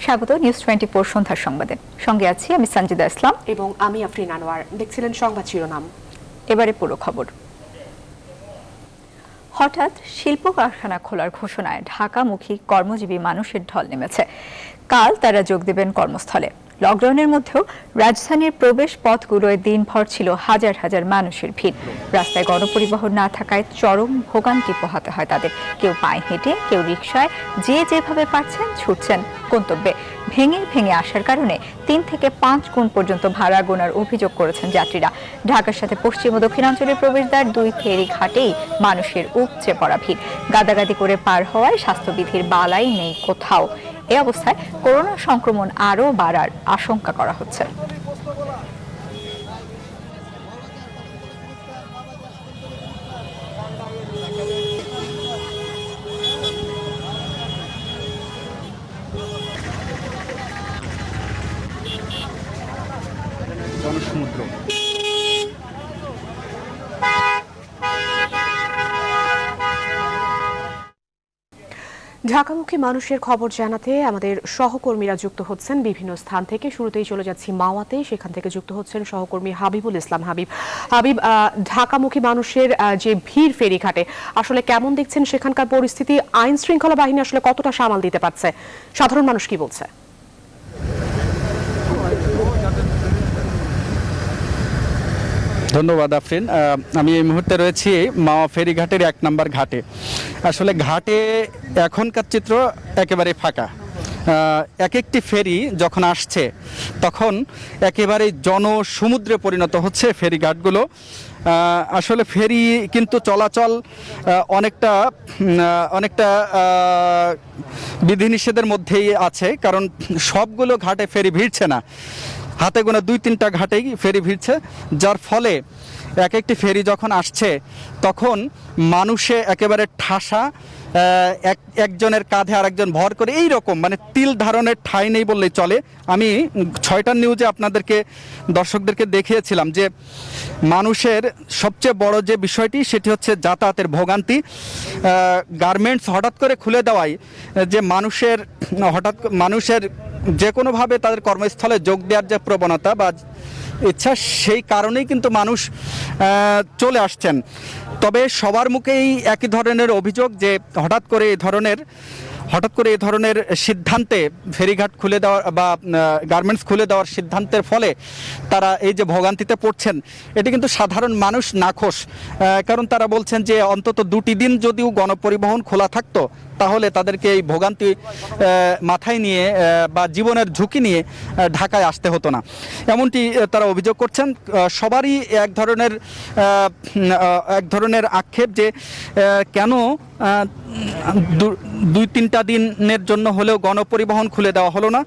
স্বাগত নিউজ 24 সন্ধ্যার সংবাদে। সঙ্গে আছি আমি সঞ্জিদা ইসলাম এবং আমি আফরিন আনোয়ার। দেখছিলেন সংবাদ শিরোনাম, এবারে পুরো খবর। হঠাৎ শিল্প কারখানা খোলার ঘোষণায় ঢাকামুখী কর্মজীবী মানুষের ঢল নেমেছে। কাল তারা যোগ দেবেন কর্মস্থলে। লকডাউনের মধ্যেও রাজধানীর প্রবেশ পথগুলোয় দিনভর ছিল হাজার হাজার মানুষের ভিড়। রাস্তায় গণপরিবহন না থাকায় চরম ভোগান্তি পোহাতে হয় তাদের। কেউ পায়ে হেঁটে, কেউ রিকশায়, যে যেভাবে পারছেন ছুটছেন গন্তব্যে। ভেঙে ভেঙে আসার কারণে 3 থেকে 5 গুণ পর্যন্ত ভাড়া গোনার অভিযোগ করেছেন যাত্রীরা। ঢাকার সাথে পশ্চিম ও দক্ষিণাঞ্চলের প্রবেশদ্বার 2 ফেরি ঘাটেই মানুষের উপচে পড়া ভিড়। গাদাগাদি করে পার হওয়ায় স্বাস্থ্যবিধির বালাই নেই কোথাও। এই অবস্থায় করোনা সংক্রমণ আরও বাড়ার আশঙ্কা করা হচ্ছে। জনসমুদ্র ঢাকামুখী মানুষের খবর জানাতে আমাদের সহকর্মীরা যুক্ত হচ্ছেন বিভিন্ন স্থান থেকে। শুরুতেই চলে যাচ্ছি মাওয়াতে, সেখান থেকে যুক্ত হচ্ছেন সহকর্মী হাবিবুল ইসলাম। হাবিব, ঢাকামুখী মানুষের যে ভিড় ফেরিঘাটে, আসলে কেমন দেখছেন সেখানকার পরিস্থিতি? আইন শৃঙ্খলা বাহিনী আসলে কতটা সামাল দিতে পারছে? সাধারণ মানুষ কি বলছে? ধন্যবাদ আফরিন। আমি এই মুহূর্তে রয়েছি মাওয়া ফেরিঘাটের 1 নম্বর ঘাটে। আসলে ঘাটে এখনকার চিত্র একেবারে ফাঁকা। এক একটি ফেরি যখন আসছে তখন একেবারে জনসমুদ্রে পরিণত হচ্ছে ফেরিঘাটগুলো। আসলে ফেরি কিন্তু চলাচল অনেকটা বিধিনিষেধের মধ্যেই আছে, কারণ সবগুলো ঘাটে ফেরি ভিড়ছে না। হাতে গোনা 2-3টা ঘাটেই ফেরি ভিড়ছে, যার ফলে এক একটি ফেরি যখন আসছে তখন মানুষে একেবারে ঠাসা, একজনের কাঁধে আরেকজন ভর করে, এই রকম মানে তিল ধারণের ঠাঁই নেই বললেই চলে। আমি 6টার নিউজে আপনাদেরকে, দর্শকদেরকে দেখিয়েছিলাম যে মানুষের সবচেয়ে বড় যে বিষয়টি সেটি হচ্ছে যাতায়াতের ভোগান্তি। গার্মেন্টস হঠাৎ করে খুলে দেওয়ায় যে মানুষের যে কোনোভাবে তাদের কর্মস্থলে যোগ দেওয়ার যে প্রবণতা বা ইচ্ছা, সেই কারণেই কিন্তু মানুষ চলে আসছেন। তবে সবার মুখেই একই ধরনের অভিযোগ যে হঠাৎ করে এই ধরনের সিদ্ধান্তে, ফেরিঘাট খুলে দেওয়ার বা গার্মেন্টস খুলে দেওয়ার সিদ্ধান্তের ফলে তারা এই যে ভোগান্তিতে পড়ছেন, এটি কিন্তু সাধারণ মানুষ নাখোশ। কারণ তারা বলছেন যে অন্তত 2টি দিন যদিও গণপরিবহন খোলা থাকতো তাহলে তাদেরকে এই ভোগান্তি মাথায় নিয়ে বা জীবনের ঝুঁকি নিয়ে ঢাকায় আসতে হতো না, এমনটি তারা অভিযোগ করছেন। সবারই এক ধরনের আক্ষেপ যে কেন 2-3টা দিনের জন্য হলেও গণপরিবহন খুলে দেওয়া হলো না।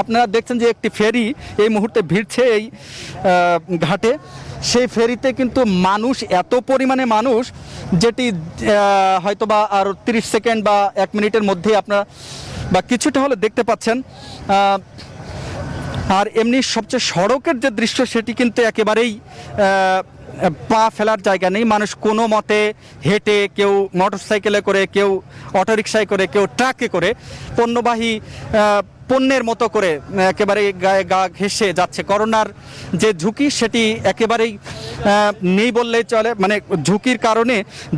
আপনারা দেখছেন যে একটি ফেরি এই মুহূর্তে ভিড়ছে এই ঘাটে। সেই ফেরিতে কিন্তু মানুষ, এত পরিমাণে মানুষ, যেটি হয়তোবা আর 30 সেকেন্ড বা 1 মিনিটের মধ্যেই আপনারা বা কিছুটা হলে দেখতে পাচ্ছেন। আর এমনি সবচেয়ে সড়কের যে দৃশ্য সেটি কিন্তু একেবারেই পা ফেলার জায়গা নেই। মানুষ কোনো মতে হেঁটে, কেউ মোটরসাইকেলে করে, কেউ অটোরিকশায় করে, কেউ ট্রাকে করে, পণ্যের মতো করে একেবারে গায়ে গা ঘেঁষে যাচ্ছে। করোনার যে ঝুঁকি সেটি একেবারেই নেই বললেই চলে, মানে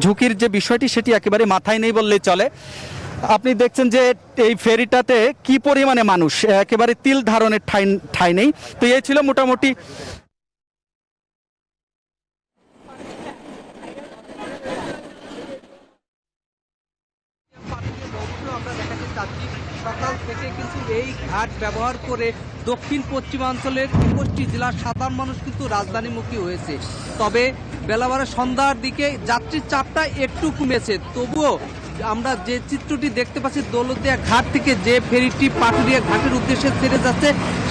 ঝুঁকির যে বিষয়টি সেটি একেবারে মাথায় নেই বললেই চলে। আপনি দেখছেন যে এই ফেরিটাতে কি পরিমাণে মানুষ, একেবারে তিল ধারণের ঠাঁই নেই। তো এই ছিল মোটামুটি সকাল থেকে কিন্তু এই ঘাট ব্যবহার করে দক্ষিণ পশ্চিমাঞ্চলের 21টি জেলার সাধারণ মানুষ কিন্তু রাজধানীমুখী হয়েছে। তবে বেলাবারে সন্ধ্যার দিকে যাত্রীর চাপটা একটু কমেছে। তবুও আমরা যে চিত্রটি দেখতে পাচ্ছি, দৌলতদিয়া ঘাট থেকে যে ফেরিটি পাটুরিয়া ঘাটের উদ্দেশ্যে ছেড়ে যাচ্ছে,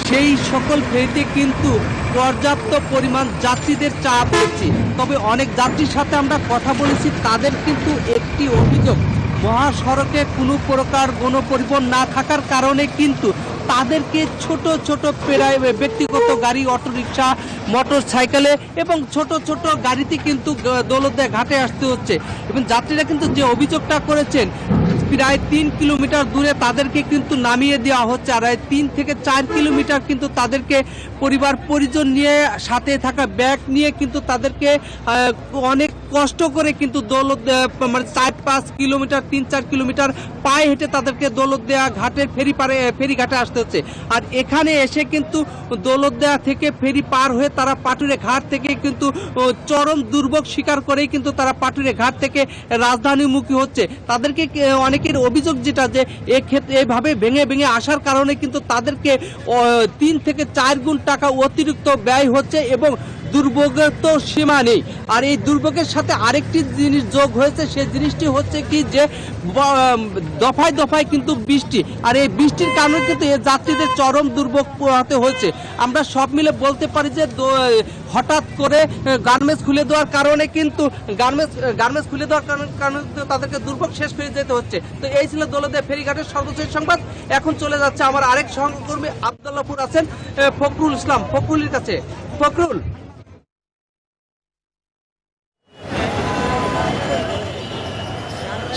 সেই সকল ফেরিতে কিন্তু পর্যাপ্ত পরিমাণ যাত্রীদের চাপ দেখছি। তবে অনেক যাত্রীর সাথে আমরা কথা বলেছি, তাদের কিন্তু একটি অভিযোগ, মহাসড়কে কোনো প্রকার গণপরিবহন না থাকার কারণে কিন্তু তাদেরকে ছোট ছোট ব্যক্তিগত গাড়ি, অটোরিকশা, মোটর সাইকেলে এবং ছোট ছোট গাড়িতে কিন্তু দৌলতদিয়া ঘাটে আসতে হচ্ছে। এবং যাত্রীরা কিন্তু যে অভিযোগটা করেছেন, প্রায় 3 কিলোমিটার দূরে তাদেরকে কিন্তু নামিয়ে দেওয়া হচ্ছে। আর 3 থেকে 4 কিলোমিটার কিন্তু তাদেরকে পরিবার পরিজন নিয়ে সাথে থাকা ব্যাগ নিয়ে কিন্তু তাদেরকে অনেক কষ্ট করে কিন্তু মানে 4-5 কিলোমিটার 3-4 কিলোমিটার পায়ে হেঁটে তাদেরকে দৌলতদিয়া ঘাটের ফেরি ঘাটে আসতে হচ্ছে। আর এখানে এসে কিন্তু দৌলতদিয়া থেকে ফেরি পার হয়ে তারা পাটুরে ঘাট থেকে কিন্তু চরম দুর্ভোগ স্বীকার করেই কিন্তু তারা পাটুরে ঘাট থেকে রাজধানীমুখী হচ্ছে। তাদেরকে অনেকের অভিযোগ যেটা যে এক্ষেত্রে এভাবে ভেঙে ভেঙে আসার কারণে কিন্তু তাদেরকে 3 থেকে 4 গুণ টাকা অতিরিক্ত ব্যয় হচ্ছে এবং দুর্ভোগের তো সীমা নেই। আর এই দুর্ভোগের সাথে আরেকটি জিনিস যোগ হয়েছে, সেই জিনিসটি হচ্ছে কি যে দফায় দফায় কিন্তু বৃষ্টি, আর এই বৃষ্টির কারণে কিন্তু এই যাত্রীদের চরম দুর্ভোগ পোহাতে হচ্ছে। আমরা সব মিলে বলতে পারি যে হঠাৎ করে গার্মেন্টস খুলে দেওয়ার কারণে কিন্তু গার্মেন্টস খুলে দেওয়ার কারণে তাদেরকে দুর্ভোগ শেষ করে যেতে হচ্ছে। তো এই ছিল দৌলতদিয়া ফেরিঘাটের সর্বশেষ সংবাদ। এখন চলে যাচ্ছে আমার আরেক সহকর্মী আব্দুল্লাহপুর আছেন ফখরুল ইসলাম, ফখরুলের কাছে। ফখরুল,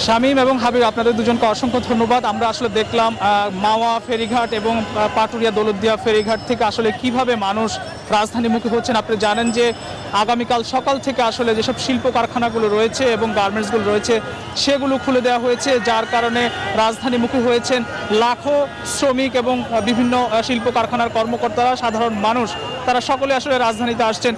শামীম এবং হাবিব, আপনাদের দুজনকে অসংখ্য ধন্যবাদ। আমরা আসলে দেখলাম মাওয়া ফেরিঘাট এবং পাটুরিয়া দৌলতদিয়া ফেরিঘাট থেকে আসলে কিভাবে মানুষ রাজধানীমুখী হচ্ছেন। আপনি জানেন যে আগামীকাল সকাল থেকে আসলে যেসব শিল্প কারখানাগুলো রয়েছে এবং গার্মেন্টসগুলো রয়েছে সেগুলো খুলে দেওয়া হয়েছে, যার কারণে রাজধানীমুখী হয়েছেন লাখো শ্রমিক এবং বিভিন্ন শিল্প কারখানার কর্মকর্তারা, সাধারণ মানুষ, তারা সকলে আসলে রাজধানীতে আসছেন।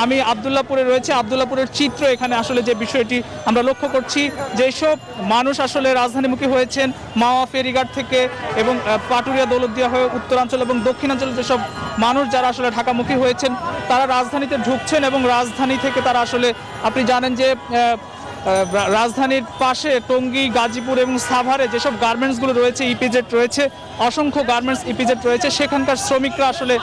আমি আব্দুল্লাহপুরে রয়েছে, আব্দুল্লাহপুরের চিত্র এখানে আসলে যে বিষয়টি আমরা লক্ষ্য করছি, যেসব মানুষ আসলে রাজধানীমুখী হয়েছেন মাওয়া ফেরিঘাট থেকে এবং পাটুরিয়া দৌলতদিয়া হয়ে উত্তরাঞ্চল এবং দক্ষিণাঞ্চলের যেসব মানুষ যারা আসলে ঢাকামুখী হয়েছেন তারা রাজধানীতে ঢুকছেন এবং রাজধানী থেকে তারা আসলে, আপনি জানেন যে রাজধানীর পাশে টঙ্গী, গাজীপুর এবং সাভারে যেসব গার্মেন্টসগুলো রয়েছে, ইপিজেড রয়েছে, অসংখ্য গার্মেন্টস ইপিজেড রয়েছে, সেখানকার শ্রমিকরা আসলে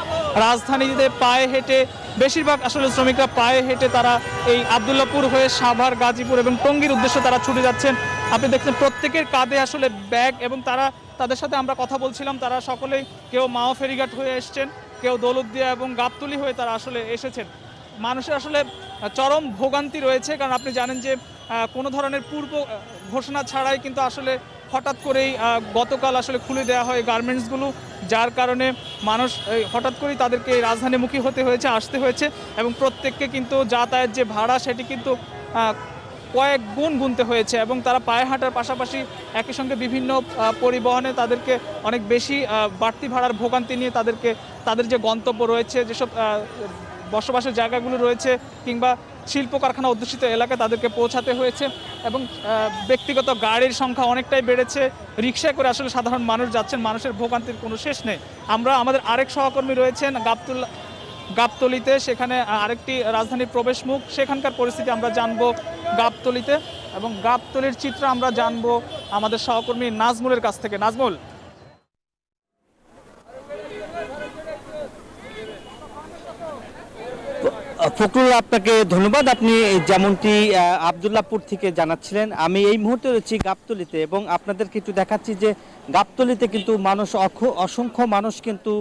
রাজধানীতে পায়ে হেঁটে, বেশিরভাগ আসলে শ্রমিকরা পায়ে হেঁটে তারা এই আব্দুল্লাহপুর হয়ে সাভার, গাজীপুর এবং টঙ্গীর উদ্দেশ্যে তারা ছুটে যাচ্ছেন। আপনি দেখছেন প্রত্যেকের কাঁধে আসলে ব্যাগ এবং তাদের সাথে আমরা কথা বলছিলাম, তারা সকলেই কেউ মাওয়া ফেরিঘাট হয়ে এসছেন, কেউ দৌলতদিয়া এবং গাবতলী হয়ে তারা আসলে এসেছেন। মানুষের আসলে চরম ভোগান্তি রয়েছে, কারণ আপনি জানেন যে কোনো ধরনের পূর্ব ঘোষণা ছাড়াই কিন্তু আসলে হঠাৎ করেই গতকাল আসলে খুলে দেওয়া হয় গার্মেন্টসগুলো, যার কারণে মানুষ হঠাৎ করেই তাদেরকে রাজধানীমুখী হতে হয়েছে, আসতে হয়েছে এবং প্রত্যেককে কিন্তু যাতায়াত যে ভাড়া সেটি কিন্তু কয়েক গুণ গুনতে হয়েছে এবং তারা পায়ে হাঁটার পাশাপাশি একই সঙ্গে বিভিন্ন পরিবহনে তাদেরকে অনেক বেশি বাড়তি ভাড়ার ভোগান্তি নিয়ে তাদের যে গন্তব্য রয়েছে, যেসব বসবাসের জায়গাগুলো রয়েছে কিংবা শিল্প কারখানা অধ্যুষিত এলাকায় তাদেরকে পৌঁছাতে হয়েছে এবং ব্যক্তিগত গাড়ির সংখ্যা অনেকটাই বেড়েছে। রিকশায় করে আসলে সাধারণ মানুষ যাচ্ছেন, মানুষের ভোগান্তির কোনো শেষ নেই। আমাদের আরেক সহকর্মী রয়েছেন গাবতলীতে, সেখানে আরেকটি রাজধানীর প্রবেশ মুখ, সেখানকার পরিস্থিতি আমরা জানবো গাবতলীতে এবং গাবতলীর চিত্র আমরা জানবো আমাদের সহকর্মী নাজমুলের কাছ থেকে। নাজমুল, ফখরুল, আপনাকে ধন্যবাদ। আপনি যেমনটি আব্দুল্লাহপুর থেকে জানাচ্ছিলেন, আমি এই মুহূর্তে রয়েছি গাবতলীতে এবং আপনাদেরকে একটু দেখাচ্ছি যে গাবতলীতে কিন্তু অসংখ্য মানুষ কিন্তু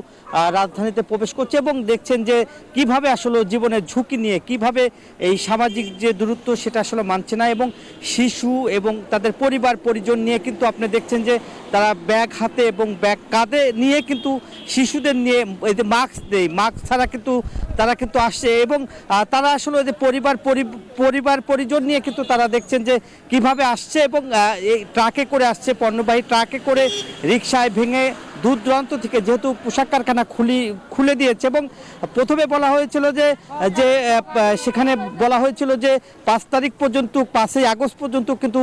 রাজধানীতে প্রবেশ করছে এবং দেখছেন যে কিভাবে আসলে জীবনের ঝুঁকি নিয়ে কিভাবে এই সামাজিক যে দূরত্ব সেটা আসলে মানছে না এবং শিশু এবং তাদের পরিবার পরিজন নিয়ে কিন্তু আপনি দেখছেন যে তারা ব্যাগ হাতে এবং ব্যাগ কাঁধে নিয়ে কিন্তু শিশুদের নিয়ে এই যে মাস্ক ছাড়া কিন্তু তারা কিন্তু আসছে এবং তারা আসলে যে পরিবার পরিজন নিয়ে কিন্তু তারা দেখছেন যে কিভাবে আসছে এবং এই ট্রাকে করে আসছে, পণ্যবাহী ট্রাকে করে, রিকশায় ভেঙে দূর দূরান্ত থেকে, যেহেতু পোশাক কারখানা খুলে দিয়েছে এবং প্রথমে বলা হয়েছিল যে সেখানে বলা হয়েছিল যে 5 তারিখ পর্যন্ত, 5ই আগস্ট পর্যন্ত কিন্তু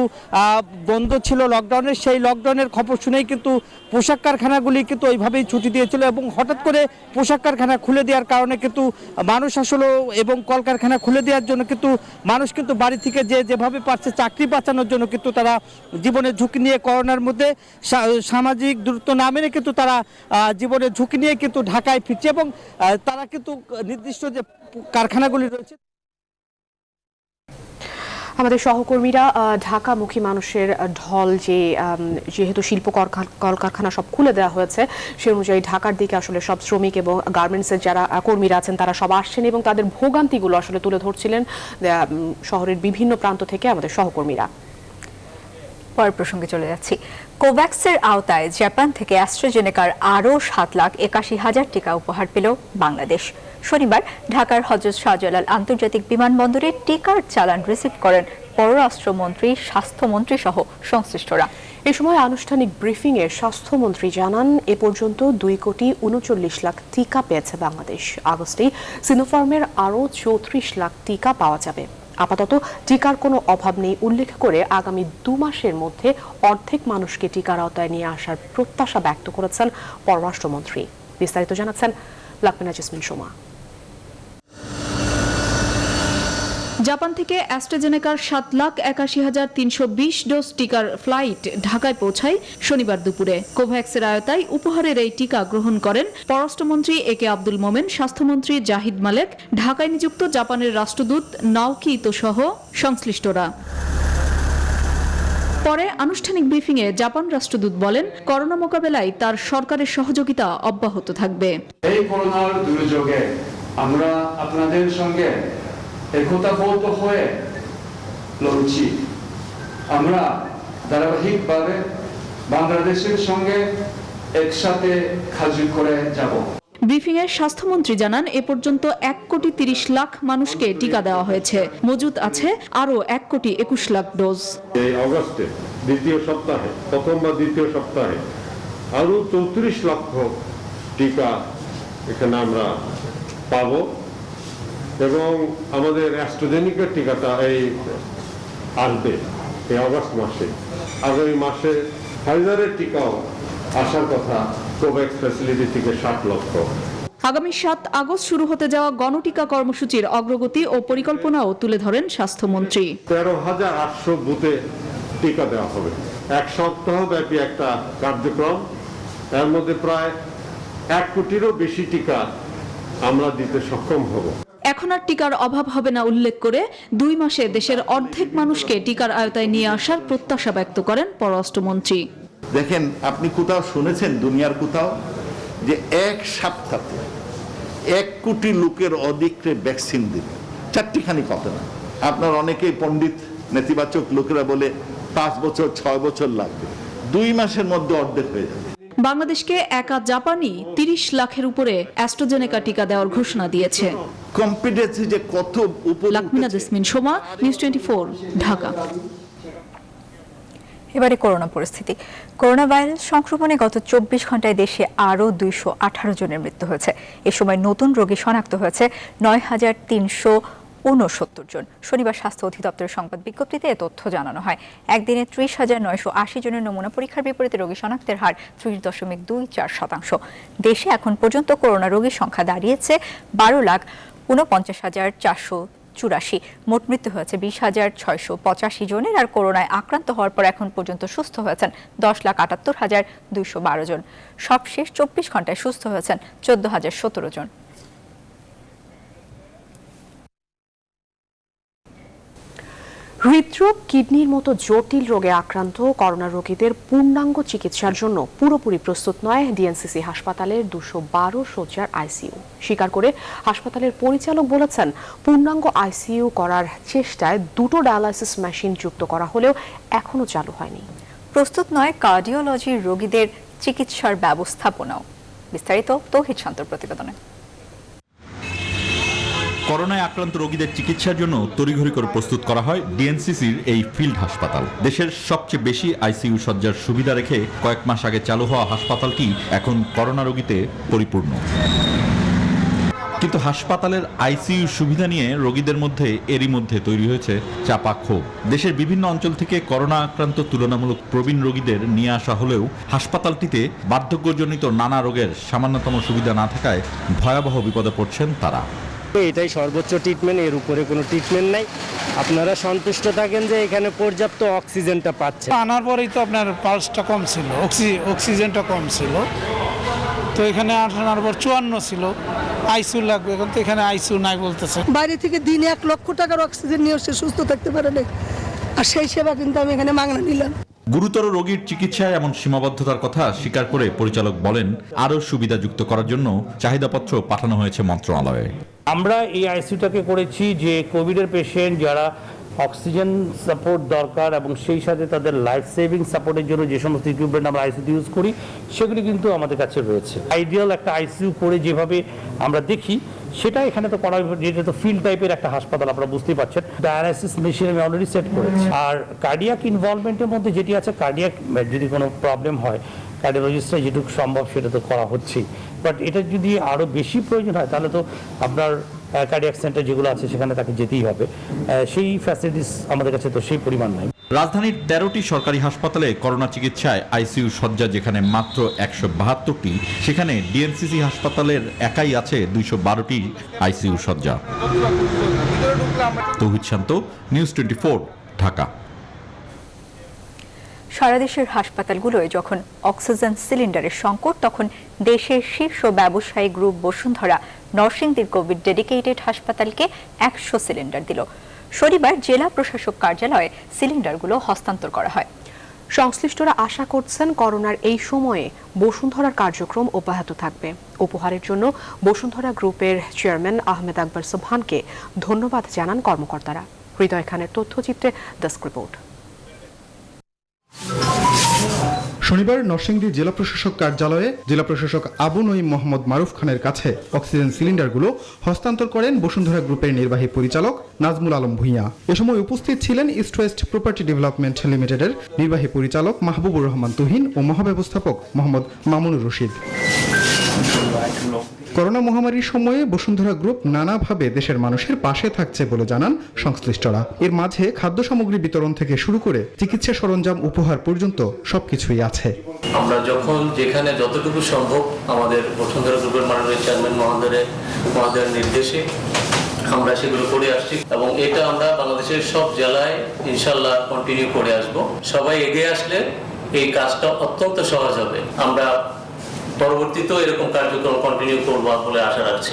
বন্ধ ছিল লকডাউনের, সেই লকডাউনের খবর শুনেই কিন্তু পোশাক কারখানাগুলি কিন্তু ওইভাবেই ছুটি দিয়েছিল এবং হঠাৎ করে পোশাক কারখানা খুলে দেওয়ার কারণে কিন্তু মানুষ আসলে এবং কলকারখানা খুলে দেওয়ার জন্য কিন্তু মানুষ কিন্তু বাড়ি থেকে যেভাবে পারছে চাকরি বাঁচানোর জন্য কিন্তু তারা জীবনের ঝুঁকি নিয়ে করোনার মধ্যে সামাজিক দূরত্ব না মেনে কিন্তু তারা জীবনের ঝুঁকি নিয়ে কিন্তু ঢাকায় ফিরছে এবং তারা কিন্তু নির্দিষ্ট যে কারখানাগুলি রয়েছে। আমাদের সহকর্মীরা ঢাকামুখী মানুষের ঢল, যেহেতু শিল্প কলকারখানা সব খুলে দেওয়া হয়েছে সে অনুযায়ী ঢাকার দিকে আসলে সব শ্রমিক এবং গার্মেন্টসের যারা কর্মীরা আছেন তারা সব আসছেন এবং তাদের ভোগান্তিগুলো আসলে তুলে ধরছিলেন শহরের বিভিন্ন প্রান্ত থেকে আমাদের সহকর্মীরা। পরের প্রসঙ্গে চলে যাচ্ছি। কোভ্যাক্সের আওতায় জাপান থেকে অ্যাস্ট্রাজেনেকার আরও 7,81,000 টিকা উপহার পেল বাংলাদেশ। শনিবার ঢাকার হযরত শাহজালাল আন্তর্জাতিক বিমানবন্দরে টিকার চালান রিসিভ করেন পররাষ্ট্রমন্ত্রী, স্বাস্থ্যমন্ত্রী সহ সংশ্লিষ্টরা। এ সময় আনুষ্ঠানিক ব্রিফিংয়ে স্বাস্থ্যমন্ত্রী জানান, এ পর্যন্ত 2,39 লাখ টিকা পেয়েছে বাংলাদেশ। আগস্টেই সিনোফার্মের আরও 34 লাখ টিকা পাওয়া যাবে। আপাতত টিকার কোনো অভাব নেই উল্লেখ করে আগামী 2 মাসের মধ্যে অর্ধেক মানুষকে টিকার আওতায় নিয়ে আসার প্রত্যাশা ব্যক্ত করেছেন পররাষ্ট্রমন্ত্রী। বিস্তারিত জানাচ্ছেন লাকমিনা জেসমিন সোমা। জাপান থেকে অ্যাস্ট্রাজেনেকার 7,81,320 ডোজ টিকার ফ্লাইট ঢাকায় পৌঁছায় শনিবার দুপুরে। কোভ্যাক্সের আওতায় উপহারের এই টিকা গ্রহণ করেন পররাষ্ট্রমন্ত্রী একে আব্দুল মোমেন, স্বাস্থ্যমন্ত্রী জাহিদ মালেক, ঢাকায় নিযুক্ত জাপানের রাষ্ট্রদূত নাওকি ইতো সহ সংশ্লিষ্টরা। পরে আনুষ্ঠানিক ব্রিফিংয়ে জাপান রাষ্ট্রদূত বলেন, করোনা মোকাবেলায় তার সরকারের সহযোগিতা অব্যাহত থাকবে। এই করোনার দুর্যোগে আমরা আপনাদের সঙ্গে একতাবদ্ধ হয়ে লড়ছি। আমরা ধারাবাহিকভাবে বাংলাদেশের সঙ্গে একসাথে কাজ করে যাব। ব্রিফিংয়ে স্বাস্থ্যমন্ত্রী জানান, এ পর্যন্ত 1,30,00,000 মানুষকে টিকা দেওয়া হয়েছে। মজুদ আছে আরও 1,21,00,000 ডোজ। এই অগস্টে প্রথম বা দ্বিতীয় সপ্তাহে আরো 34 লক্ষ টিকা এখানে আমরা পাবো এবং আমাদের অ্যাস্ট্রাজেনেকার টিকাটা আসবে এই অগস্ট মাসে। আগামী মাসে ফাইজারের টিকাও আসার কথা কোভ্যাক্স ফ্যাসিলিটি থেকে 60 লক্ষ। আগামী 7 আগস্ট শুরু হতে যাওয়া গণটিকা কর্মসূচির অগ্রগতি ও পরিকল্পনাও তুলে ধরেন স্বাস্থ্যমন্ত্রী। 13,800 বুথে টিকা দেওয়া হবে। 1 সপ্তাহ ব্যাপী একটা কার্যক্রম। এর মধ্যে প্রায় 1 কোটিরও বেশি টিকা আমরা দিতে সক্ষম হব। এখন আর টিকার অভাব হবে না উল্লেখ করে 2 মাসে দেশের অর্ধেক মানুষকে টিকার আওতায় নিয়ে আসার প্রত্যাশা ব্যক্ত করেন পররাষ্ট্রমন্ত্রী। দেখেন, আপনি কোথাও শুনেছেন দুনিয়ার কোথাও যে 1 সপ্তাহে 1 কোটি লোকের অধিকরে ভ্যাকসিন দিবে? 4টিখানি কথা না। আপনার অনেকেই পণ্ডিত নেতিবাচক লোকেরা বলে 5 বছর 6 বছর লাগবে। 2 মাসের মধ্যে অর্ধেক হয়ে যাবে। বাংলাদেশকে একা জাপানি 30 লাখের উপরে অ্যাস্ট্রাজেনেকা টিকা দেওয়ার ঘোষণা দিয়েছে। কম্পিটেন্সি যে কত উপরে। লাকমিনা জেসমিন সোমা, নিউজ 24, ঢাকা। এবারে করোনা পরিস্থিতি। করোনা ভাইরাস সংক্রমণে গত 24 ঘন্টায় দেশে আরও 218 জনের মৃত্যু হয়েছে। এ সময় নতুন রোগী শনাক্ত হয়েছে 9,369 জন। শনিবার স্বাস্থ্য অধিদপ্তরের সংবাদ বিজ্ঞপ্তিতে এ তথ্য জানানো হয়। একদিনে 30,980 জনের নমুনা পরীক্ষার বিপরীতে রোগী শনাক্তের হার 30.24%। দেশে এখন পর্যন্ত করোনা রোগীর সংখ্যা দাঁড়িয়েছে 12,49,484। মোট মৃত্যু হয়েছে 20,685 জনের। আর করোনায় আক্রান্ত হওয়ার পর এখন পর্যন্ত সুস্থ হয়েছেন 10,78,212 জন। সবশেষ 24 ঘন্টায় সুস্থ হয়েছেন 14,017 জন। হৃদরোগ, কিডনির মতো জটিল রোগে আক্রান্ত করোনা রোগীদের পূর্ণাঙ্গ চিকিৎসার জন্য পুরোপুরি প্রস্তুত নয় ডিএনসিসি হাসপাতালের 212 শয্যার আইসিইউ। স্বীকার করে হাসপাতালের পরিচালক বলেছেন, পূর্ণাঙ্গ আইসিইউ করার চেষ্টায় 2টো ডায়ালাইসিস মেশিন যুক্ত করা হলেও এখনো চালু হয়নি। প্রস্তুত নয় কার্ডিওলজির রোগীদের চিকিৎসার ব্যবস্থাপনাও। বিস্তারিত তৌহিদ শান্তর প্রতিবেদনে। করোনায় আক্রান্ত রোগীদের চিকিৎসার জন্য তড়িঘড়ি করে প্রস্তুত করা হয় ডিএনসিসির এই ফিল্ড হাসপাতাল। দেশের সবচেয়ে বেশি আইসিইউ শয্যার সুবিধা রেখে কয়েক মাস আগে চালু হওয়া হাসপাতালটি এখন করোনা রোগীতে পরিপূর্ণ। কিন্তু হাসপাতালের আইসিইউ সুবিধা নিয়ে রোগীদের মধ্যে এরই মধ্যে তৈরি হয়েছে চাপা ক্ষোভ। দেশের বিভিন্ন অঞ্চল থেকে করোনা আক্রান্ত তুলনামূলক প্রবীণ রোগীদের নিয়ে আসা হলেও হাসপাতালটিতে বার্ধক্যজনিত নানা রোগের সামান্যতম সুবিধা না থাকায় ভয়াবহ বিপদে পড়ছেন তারা। এটাই সর্বোচ্চ ট্রিটমেন্ট, এর উপরে কোনো ট্রিটমেন্ট নাই। আপনারা সন্তুষ্ট থাকেন যে এখানে পর্যাপ্ত অক্সিজেনটা পাচ্ছে। আনার পরেই তো আপনার পালসটা কম ছিল, অক্সিজেনটা কম ছিল, তো এখানে আনার পর 54 ছিল। আইসিইউ লাগবে, এখন তো এখানে আইসিইউ নাই বলতেছে। বাইরে থেকে দিনে 1 লক্ষ টাকার অক্সিজেন নিয়ে সে সুস্থ থাকতে পারে না, আর সেই সেবা কিন্তু আমি এখানে মাগনা নিলাম। গুরুতর রোগীর চিকিৎসায় এমন সীমাবদ্ধতার কথা স্বীকার করে পরিচালক বলেন, আরও সুবিধা যুক্ত করার জন্য চাহিদাপত্র পাঠানো হয়েছে মন্ত্রণালয়ে। আমরা এই আইসিইউটাকে করেছি যে কোভিডের পেশেন্ট যারা অক্সিজেন সাপোর্ট দরকার এবং সেই সাথে তাদের লাইফ সেভিং সাপোর্টের জন্য যে সমস্ত ইকুইপমেন্ট আমরা আইসিইউতে ইউজ করি সেগুলি কিন্তু আমাদের কাছে রয়েছে। আইডিয়াল একটা আইসিইউ করে যেভাবে আমরা দেখি সেটা এখানে তো করা, যেটা তো ফিল্ড টাইপের একটা হাসপাতাল, আপনারা বুঝতেই পারছেন। ডায়ালাইসিস মেশিন আমি অলরেডি সেট করেছি। আর কার্ডিয়াক ইনভলভমেন্টের মধ্যে যেটি আছে, কার্ডিয়াক যদি কোনো প্রবলেম হয় কার্ডিওলজিস্টরা যেটুকু সম্ভব সেটা তো করা হচ্ছেই, বাট এটা যদি আরও বেশি প্রয়োজন হয় তাহলে তো আপনার কার্ডিয়াক সেন্টার যেগুলো আছে সেখানে তাকে যেতেই হবে। সেই ফ্যাসিলিটিস আমাদের কাছে তো সেই পরিমাণ নাই। রাজধানীর 13টি সরকারি হাসপাতালে করোনা চিকিৎসায় আইসিইউ শয্যা যেখানে মাত্র 172টি, সেখানে ডিএনসিসি হাসপাতালের একাই আছে 212টি আইসিইউ শয্যা। তৌহিদ শান্ত, নিউজ 24, ঢাকা। সারা দেশের হাসপাতালগুলোয় যখন অক্সিজেন সিলিন্ডারের সংকট, তখন দেশের শীর্ষ ব্যবসায়ী গ্রুপ বসুন্ধরা নরসিংদীর কোভিড ডেডিকেটেড হাসপাতালকে 100 সিলিন্ডার দিল। শনিবার জেলা প্রশাসক কার্যালয়ে সিলিন্ডারগুলো হস্তান্তর করা হয়। সংশ্লিষ্টরা আশা করছেন করোনার এই সময়ে বসুন্ধরার কার্যক্রম অব্যাহত থাকবে। উপহারের জন্য বসুন্ধরা গ্রুপের চেয়ারম্যান আহমেদ আকবর সোবহানকে ধন্যবাদ জানান কর্মকর্তারা। হৃদয় খানের তথ্যচিত্রে ডেস্ক রিপোর্ট। শনিবার নরসিংদী জেলা প্রশাসক কার্যালয়ে জেলা প্রশাসক আবু নঈম মোহাম্মদ মারুফ খানের কাছে অক্সিজেন সিলিন্ডারগুলো হস্তান্তর করেন বসুন্ধরা গ্রুপের নির্বাহী পরিচালক নাজমুল আলম ভূঁইয়া। এ সময় উপস্থিত ছিলেন ইস্ট ওয়েস্ট প্রপার্টি ডেভেলপমেন্ট লিমিটেডের নির্বাহী পরিচালক মাহবুবুর রহমান তুহিন ও মহাব্যবস্থাপক মোহাম্মদ মামুনুর রশিদ। করোনা মহামারীর সময়ে বসুন্ধরা গ্রুপ নানাভাবে দেশের মানুষের পাশে থাকছে বলে জানান সংশ্লিষ্টরা। এর মাঝে খাদ্য সামগ্রী বিতরণ থেকে শুরু করে চিকিৎসা সরঞ্জাম উপহার পর্যন্ত সবকিছুই আছে। আমরা যখন যেখানে যতটুকু সম্ভব আমাদের বসুন্ধরা গ্রুপের মাননীয় চেয়ারম্যান মহোদয়ের নির্দেশে আমরা সেগুলো করে আসছি এবং এটা আমরা বাংলাদেশের সব জেলায় ইনশাল্লাহ কন্টিনিউ করে আসব। সবাই এগিয়ে আসলে এই কাজটা অত্যন্ত সহজ হবে। আমরা পরবর্তীতেও এরকম কার্যক্রম কন্টিনিউ করব বলে আশা রাখছি।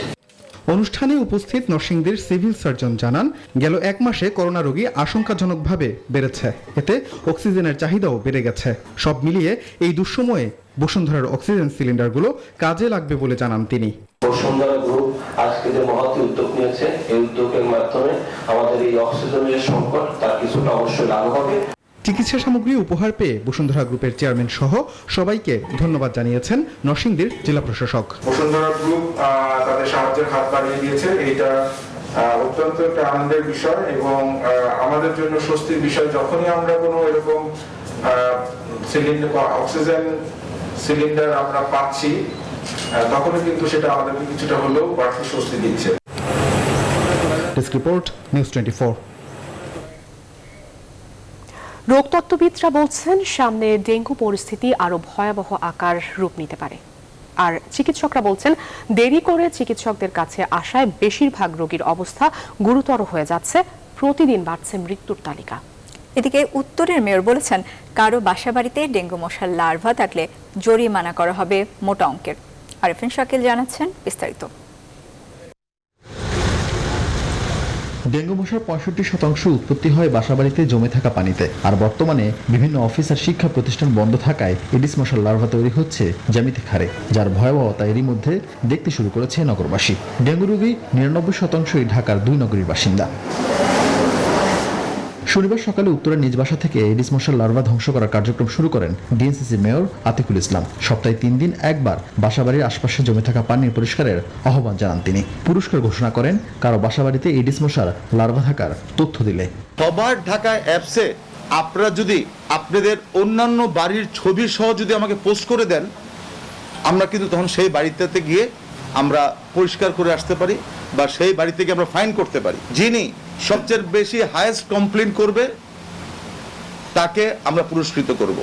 অনুষ্ঠানে উপস্থিত নরসিংদীর সিভিল সার্জন জানান, গেল 1 মাসে করোনা রোগী আশঙ্কাজনকভাবে বেড়েছে, এতে অক্সিজেনের চাহিদাও বেড়ে গেছে। সব মিলিয়ে এই দুঃসময়ে বসুন্ধরার অক্সিজেন সিলিন্ডারগুলো কাজে লাগবে বলে জানান তিনি। বসুন্ধরা গ্রুপ আজকে যে মহৎ উদ্যোগ নিয়েছে, এই উদ্যোগের মাধ্যমে আমাদের এই অক্সিজেনের সংকট তার কিছুটা অবশ্যই লাভ হবে। চিকিৎসা সামগ্রী উপহার পেয়ে বসুন্ধরা গ্রুপের চেয়ারম্যান সহ সবাইকে ধন্যবাদ জানিয়েছেন নরসিংদীর জেলা প্রশাসক। বসুন্ধরা গ্রুপ তাদের সাহায্যের হাত বাড়িয়ে দিয়েছে, এটা অত্যন্ত একটা আনন্দের বিষয় এবং আমাদের জন্য স্বস্তির বিষয়। যখনই আমরা কোনো এরকম অক্সিজেন সিলিন্ডার আমরা পাচ্ছি, তখনই কিন্তু সেটা আমাদেরকে কিছুটা হলেও বাড়তি স্বস্তি দিচ্ছে। Desk report, news 24। রোগতত্ত্ববিদরা বলছেন সামনে ডেঙ্গু পরিস্থিতি আরো ভয়াবহ আকার রূপ নিতে পারে। আর চিকিৎসকরা বলছেন দেরি করে চিকিৎসকদের কাছে আসায় বেশিরভাগ রোগীর অবস্থা গুরুতর হয়ে যাচ্ছে, প্রতিদিন বাড়ছে মৃত্যুর তালিকা। এদিকে উত্তরের মেয়র বলেছেন, কারো বাসাবাড়িতে ডেঙ্গু মশার লার্ভা থাকলে জরিমানা করা হবে মোটা অঙ্কের। আরিফিন শাকিল জানাচ্ছেন বিস্তারিত। ডেঙ্গু মশার 65% উৎপত্তি হয় বাসাবাড়িতে জমে থাকা পানিতে। আর বর্তমানে বিভিন্ন অফিস আর শিক্ষা প্রতিষ্ঠান বন্ধ থাকায় এডিস মশার লার্ভা তৈরি হচ্ছে জ্যামিতিক হারে, যার ভয়াবহতা এরই মধ্যে দেখতে শুরু করেছে নগরবাসী। ডেঙ্গু রোগী 99%ই ঢাকার 2 নগরীর বাসিন্দা। শনিবার সকালে উত্তরের নিজ বাসা থেকে এডিস মশার লার্ভা ধ্বংস করার কার্যক্রম শুরু করেন ডিএনসিসি মেয়র আতিকুল ইসলাম। সপ্তাহে 3 দিন একবার বাসাবাড়ির আশপাশে জমে থাকা পানি পরিষ্কারের আহ্বান জানান তিনি। পুরস্কার ঘোষণা করেন কারো বাসাবাড়িতে এডিস মশার লার্ভা থাকার তথ্য দিলে। সবার ঢাকা অ্যাপসে আপনারা যদি আপনাদের অন্যান্য বাড়ির ছবি সহ যদি আমাকে পোস্ট করে দেন, আমরা কিন্তু তখন সেই বাড়িতে গিয়ে আমরা পরিষ্কার করে আসতে পারি বা সেই বাড়ি থেকে আমরা ফাইন করতে পারি। যিনি সবচেয়ে বেশি হাইয়েস্ট কমপ্লেইন করবে তাকে আমরা পুরস্কৃত করব।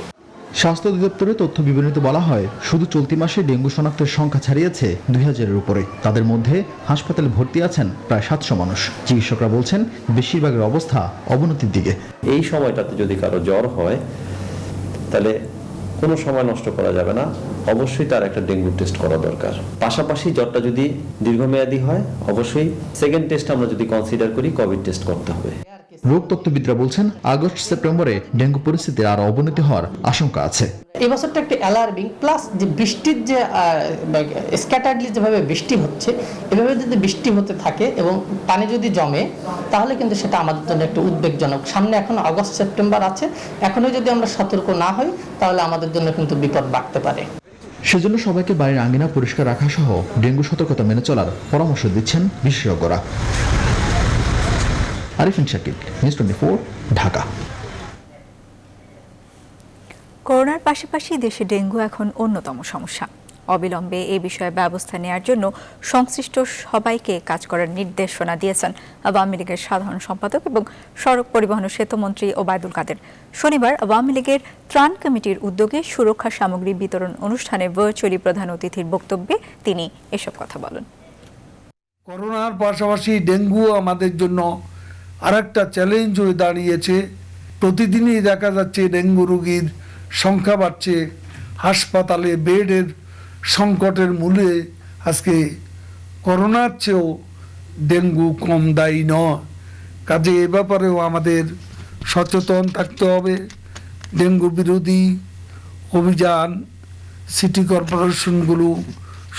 স্বাস্থ্য অধিদপ্তরের তথ্য বিবরণীতে বলা হয়, শুধু চলতি মাসে ডেঙ্গু শনাক্তের সংখ্যা ছাড়িয়েছে 2000-এর উপরে। তাদের মধ্যে হাসপাতালে ভর্তি আছেন প্রায় 700 মানুষ। চিকিৎসকরা বলছেন বেশিরভাগের অবস্থা অবনতির দিকে। এই সময়টাতে যদি কারো জ্বর হয় তাহলে কোনো সময় নষ্ট করা যাবে না, অবশ্যই তার একটা ডেঙ্গু টেস্ট করা দরকার। পাশাপাশি জ্বরটা যদি দীর্ঘমেয়াদী হয় অবশ্যই সেকেন্ড টেস্ট আমরা যদি কনসিডার করি কোভিড টেস্ট করতে হবে। রোগ তত্ত্ববিদরা বলছেন আগস্ট সেপ্টেম্বরে ডেঙ্গু পরিস্থিতির আরো অবনতি হওয়ার আশঙ্কা আছে। এই বছরটা একটু অ্যালার্মিং, প্লাস যে বৃষ্টির যে স্ক্যাটারলি যেভাবে বৃষ্টি হচ্ছে, এভাবে যদি বৃষ্টি হতে থাকে এবং পানি যদি জমে, তাহলে কিন্তু সেটা আমাদের জন্য একটু উদ্বেগজনক। সামনে এখন আগস্ট সেপ্টেম্বর আছে, এখনো যদি আমরা সতর্ক না হই তাহলে আমাদের জন্য কিন্তু বিপদ বাড়তে পারে। সেজন্য সবাইকে বাড়ির আঙ্গিনা পরিষ্কার রাখা সহ ডেঙ্গু সতর্কতা মেনে চলার পরামর্শ দিচ্ছেন বিশেষজ্ঞরা। আরিফিন শাকিব, নিউজ 24, ঢাকা। করোনার পাশাপাশি দেশে ডেঙ্গু এখন অন্যতম সমস্যা। অবিলম্বে এই বিষয়ে ব্যবস্থা নেওয়ার জন্য সংশ্লিষ্ট সবাইকে কাজ করার নির্দেশনা দিয়েছেন আওয়ামী লীগের সাধারণ সম্পাদক এবং সড়ক পরিবহন ও সেতুমন্ত্রী ওবায়দুল কাদের। শনিবার আওয়ামী লীগের ত্রাণ কমিটির উদ্যোগে সুরক্ষা সামগ্রী বিতরণ অনুষ্ঠানে ভার্চুয়ালি প্রধান অতিথির বক্তব্যে তিনি এসব কথা বলেন। করোনার পাশাপাশি ডেঙ্গু আমাদের জন্য আরেকটা চ্যালেঞ্জ হয়ে দাঁড়িয়েছে। প্রতিদিনই দেখা যাচ্ছে ডেঙ্গু রোগীর সংখ্যা বাড়ছে, হাসপাতালে বেডের সংকটের মূলে আজকে করোনার চেয়েও ডেঙ্গু কম দায়ী নয়। কাজে এ ব্যাপারেও আমাদের সচেতন থাকতে হবে। ডেঙ্গু বিরোধী অভিযান সিটি কর্পোরেশনগুলো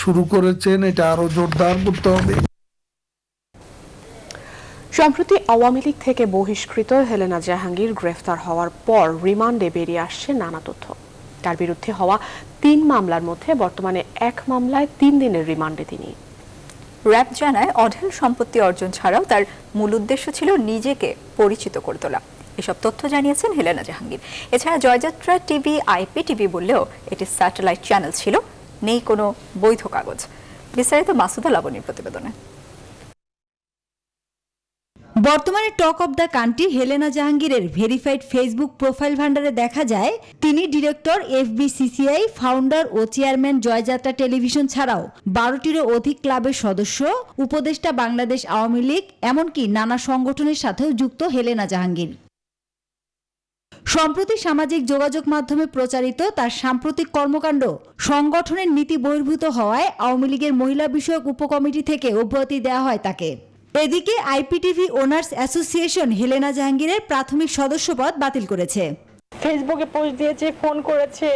শুরু করেছেন, এটা আরও জোরদার করতে হবে। সম্প্রতি আওয়ামী লীগ থেকে বহিষ্কৃত হেলেনা জাহাঙ্গীর গ্রেফতার হওয়ার পর রিমান্ডে বেরিয়ে আসছে নানা তথ্য। তার বিরুদ্ধে হওয়া 3 মামলার মধ্যে বর্তমানে 1 মামলায় 3 দিনের রিমান্ডে তিনি। র্যাব জানায় অঢেল সম্পত্তি অর্জন ছাড়াও তার মূল উদ্দেশ্য ছিল নিজেকে পরিচিত করে তোলা। এসব তথ্য জানিয়েছেন হেলেনা জাহাঙ্গীর। এছাড়া জয়যাত্রা টিভি IPTV বললেও এটি স্যাটেলাইট চ্যানেল ছিল, নেই কোনো বৈধ কাগজ। বিস্তারিত মাসুদা লাবণীর প্রতিবেদনে। বর্তমানে talk of the country Helena জাহাঙ্গীরের ভেরিফাইড ফেসবুক প্রোফাইল ভান্ডারে দেখা যায় তিনি ডিরেক্টর FBCCI, ফাউন্ডার ও চেয়ারম্যান জয়যাত্রা টেলিভিশন ছাড়াও 12টিরও অধিক ক্লাবের সদস্য, উপদেষ্টা বাংলাদেশ আওয়ামী লীগ, এমনকি নানা সংগঠনের সাথেও যুক্ত হেলেনা জাহাঙ্গীর। সম্প্রতি সামাজিক যোগাযোগ মাধ্যমে প্রচারিত তার সাম্প্রতিক কর্মকাণ্ড সংগঠনের নীতি বহির্ভূত হওয়ায় আওয়ামী লীগের মহিলা বিষয়ক উপকমিটি থেকে অব্যাহতি দেওয়া হয় তাকে। এদিকে IPTV ওনার্স অ্যাসোসিয়েশন হেলেনা জাহাঙ্গীরের প্রাথমিক সদস্যপদ বাতিল করেছে। ফেসবুকে পোস্ট দিয়েছে, ফোন করেছে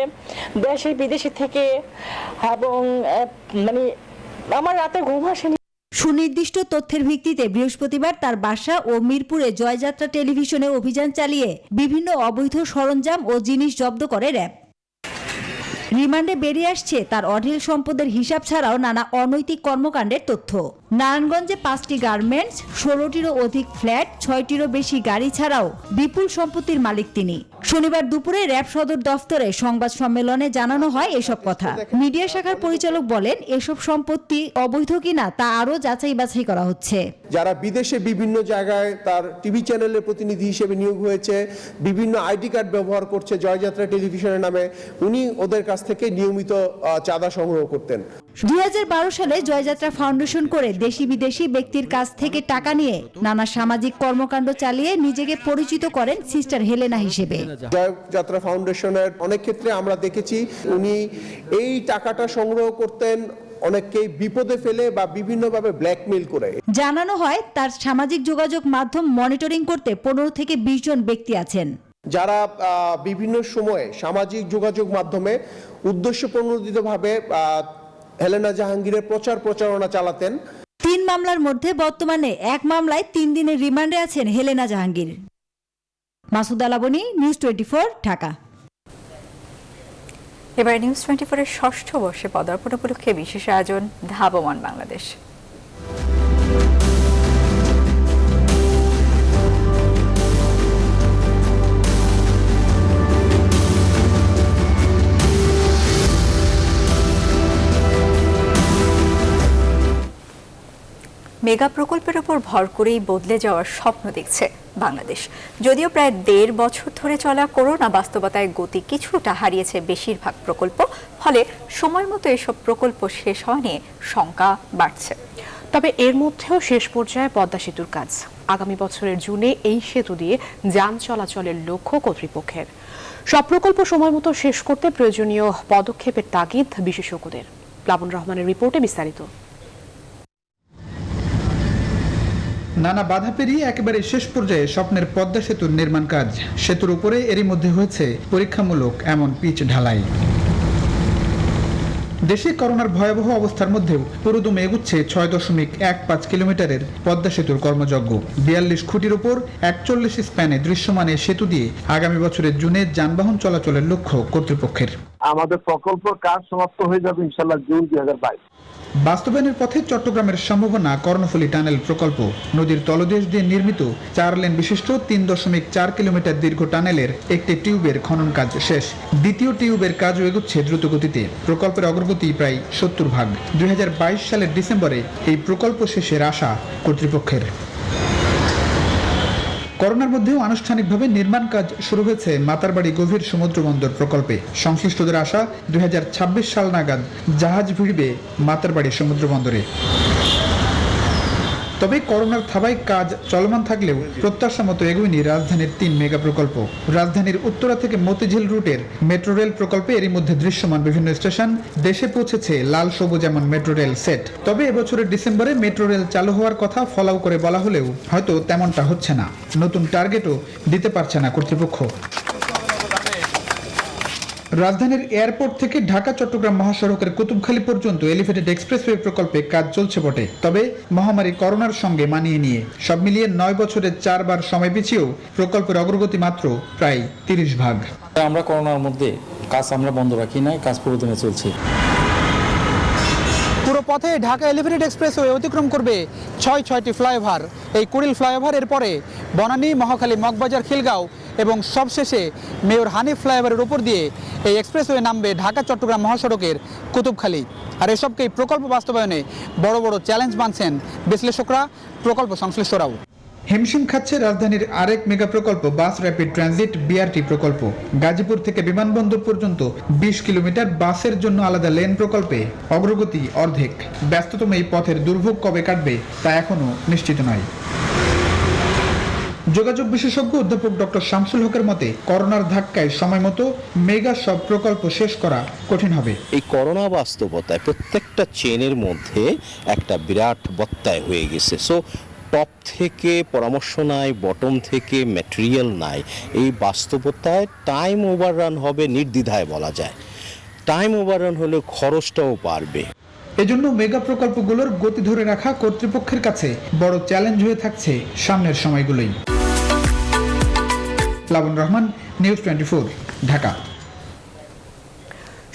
দেশে বিদেশে থেকে, এবং মানে আমার রাতে ঘুম আসেনি। সুনির্দিষ্ট তথ্যের ভিত্তিতে বৃহস্পতিবার তার বাসা ও মিরপুরে জয়যাত্রা টেলিভিশনে অভিযান চালিয়ে বিভিন্ন অবৈধ সরঞ্জাম ও জিনিস জব্দ করে র্যাব। রিমান্ডে বেরিয়ে আসছে তার অঢেল সম্পদের হিসাব ছাড়াও নানা অনৈতিক কর্মকাণ্ডের তথ্য। নারায়ণগঞ্জে 5টি গার্মেন্টস, 16টিরও অধিক ফ্ল্যাট, 6টিরও বেশি গাড়ি ছাড়াও বিপুল সম্পত্তির মালিক তিনি। শনিবার দুপুরে র্যাব সদর দফতরে সংবাদ সম্মেলনে জানানো হয় এসব কথা। মিডিয়া শাখার পরিচালক বলেন, এসব সম্পত্তি অবৈধ কিনা তা আরও যাচাই বাছাই করা হচ্ছে। যারা বিদেশে বিভিন্ন জায়গায় তার টিভি চ্যানেলের প্রতিনিধি হিসেবে নিয়োগ হয়েছে, বিভিন্ন ID কার্ড ব্যবহার করছে জয়যাত্রা টেলিভিশনের নামে, উনি ওদের কাছ থেকে নিয়মিত চাঁদা সংগ্রহ করতেন। 2012 সালে জয়যাত্রা ফাউন্ডেশন করে দেশি বিদেশি ব্যক্তির কাছ থেকে টাকা নিয়ে নানা সামাজিক কর্মকাণ্ড চালিয়ে নিজেকে পরিচিত করেন সিস্টার হেলেনা হিসেবে। জয়যাত্রা ফাউন্ডেশনের অনেক ক্ষেত্রে আমরা দেখেছি উনি এই টাকাটা সংগ্রহ করতেন অনেককেই বিপদে ফেলে বা বিভিন্নভাবে ব্ল্যাকমেইল করে। জানানো হয় তার সামাজিক যোগাযোগ মাধ্যম মনিটরিং করতে 15 থেকে 20 জন ব্যক্তি আছেন, যারা বিভিন্ন সময়ে সামাজিক যোগাযোগ মাধ্যমে উদ্দেশ্যপ্রণোদিতভাবে হেলেনা জাহাঙ্গীরের প্রচারণা চালাতেন। 3 মামলার মধ্যে বর্তমানে 1 মামলায় 3 দিনের রিমান্ডে আছেন হেলেনা জাহাঙ্গীর। মাসুদা লাবণী, নিউজ 24, ঢাকা। এবার নিউজ 24-এর 6ষ্ঠ বর্ষে পদার্পণ উপলক্ষে বিশেষ আয়োজন ধাবমান বাংলাদেশ। মেগা প্রকল্পের উপর ভর করেই বদলে যাওয়ার স্বপ্ন দেখছে বাংলাদেশ। যদিও প্রায় 1.5 বছর ধরে চলা করোনা বাস্তবতায় গতি কিছুটা হারিয়েছে বেশিরভাগ প্রকল্প, ফলে সময় মতো এসব প্রকল্প শেষ হওয়া নিয়ে শঙ্কা বাড়ছে। তবে এর মধ্যেও শেষ পর্যায়ে পদ্মা সেতুর কাজ। আগামী বছরের জুনে এই সেতু দিয়ে যান চলাচলের লক্ষ্য কর্তৃপক্ষের। সব প্রকল্প সময় মতো শেষ করতে প্রয়োজনীয় পদক্ষেপের তাগিদ বিশেষজ্ঞদের। প্লাবন রহমানের রিপোর্টে বিস্তারিত। নানা বাধা পেরিয়ে একেবারে শেষ পর্যায়ে স্বপ্নের পদ্মা সেতুর নির্মাণ কাজ। সেতুর উপরে এরই মধ্যে হয়েছে পরীক্ষামূলক এমন পিচ ঢালাই। দেশে করোনার ভয়াবহ অবস্থার মধ্যেও পুরোদমে এগুচ্ছে 6.15 কিলোমিটারের পদ্মা সেতুর কর্মযজ্ঞ। 42 খুঁটির উপর 41 স্প্যানে দৃশ্যমান এই সেতু দিয়ে আগামী বছরের জুনে যানবাহন চলাচলের লক্ষ্য কর্তৃপক্ষের। আমাদের প্রকল্পের কাজ সমাপ্ত হয়ে যাবে ইনশাআল্লাহ জুন 2022। বাস্তবায়নের পথে চট্টগ্রামের সম্ভাবনা কর্ণফুলী টানেল প্রকল্প। নদীর তলদেশ দিয়ে নির্মিত 4 লেন বিশিষ্ট 3.4 কিলোমিটার দীর্ঘ টানেলের একটি টিউবের খনন কাজ শেষ। দ্বিতীয় টিউবের কাজও এগুচ্ছে দ্রুত গতিতে। প্রকল্পের অগ্রগতি প্রায় 70%। 2022 সালের ডিসেম্বরে এই প্রকল্প শেষের আশা কর্তৃপক্ষের। করোনার মধ্যেও আনুষ্ঠানিকভাবে নির্মাণ কাজ শুরু হয়েছে মাতারবাড়ি গভীর সমুদ্র বন্দর প্রকল্পে। সংশ্লিষ্টদের আশা 2026 সাল নাগাদ জাহাজ ভিড়বে মাতারবাড়ি সমুদ্র বন্দরে। তবে করোনার থাবায় কাজ চলমান থাকলেও প্রত্যাশা মতো এগোয়নি রাজধানীর 3 মেগা প্রকল্প। রাজধানীর উত্তরা থেকে মতিঝিল রুটের মেট্রো রেল প্রকল্পে এরই মধ্যে দৃশ্যমান বিভিন্ন স্টেশন। দেশে পৌঁছেছে লাল সবুজ এমন মেট্রো রেল সেট। তবে এবছরের ডিসেম্বরে মেট্রো রেল চালু হওয়ার কথা ফলাও করে বলা হলেও হয়তো তেমনটা হচ্ছে না। নতুন টার্গেটও দিতে পারছে না কর্তৃপক্ষ। রাজধানীর এয়ারপোর্ট থেকে ঢাকা চট্টগ্রাম মহাসড়কের কুতুবখালী পর্যন্ত এলিভেটেড এক্সপ্রেসওয়ে প্রকল্পে কাজ চলছে বটে। তবে মহামারী করোনার সঙ্গে মানিয়ে নিয়ে সব মিলিয়ে 9 বছরের 4 বার সময় পিছিয়েও প্রকল্পের অগ্রগতি মাত্র প্রায় 30%। আমরা করোনার মধ্যে কাজ আমরা বন্ধ রাখি নাই, কাজ পুরোদমে চলছে। পুরো পথে ঢাকা এলিভেটেড এক্সপ্রেসওয়ে অতিক্রম করবে 6টি ফ্লাইওভার। এই কুড়িল ফ্লাইওভারের পরে বনানী, মহাখালী, মগবাজার, খিলগাঁও এবং সবশেষে মেয়র হানিফ ফ্লাইওভারের উপর দিয়ে এই এক্সপ্রেসওয়ে নামবে ঢাকা চট্টগ্রাম মহাসড়কের কুতুবখালী। আর এসবকেই প্রকল্প বাস্তবায়নে বড় বড় চ্যালেঞ্জ মানছেন বিশ্লেষকরা, প্রকল্প সংশ্লিষ্টরাও। হিমশিম খাচ্ছে রাজধানীর আরেক মেগা প্রকল্প বাস র্যাপিড ট্রানজিট বিআরটি প্রকল্প। গাজীপুর থেকে বিমানবন্দর পর্যন্ত 20 কিলোমিটার বাসের জন্য আলাদা লেন প্রকল্পে অগ্রগতি অর্ধেক। ব্যস্ততম এই পথের দুর্ভোগ কবে কাটবে তা এখনো নিশ্চিত নয়। যোগাযোগ বিশেষজ্ঞ অধ্যাপক ডক্টর শামসুল হকের মতে করোনার ধাক্কায় সময় মতো মেগা সব প্রকল্প শেষ করা কঠিন হবে। এই করোনা বাস্তবতায় প্রত্যেকটা চেনের মধ্যে একটা বিরাট বত্তায় হয়ে গেছে। সো টপ থেকে পরামর্শ নাই, বটম থেকে ম্যাটেরিয়াল নাই। এই বাস্তবতায় টাইম ওভাররান হবে নির্দ্বিধায় বলা যায়। টাইম ওভাররান হলে খরচটাও বাড়বে। এজন্য মেগা প্রকল্পগুলোর গতি ধরে রাখা কর্তৃপক্ষের কাছে বড় চ্যালেঞ্জ হয়ে থাকছে সামনের সময়গুলোই। লাবন রহমান, নিউজ 24, ঢাকা।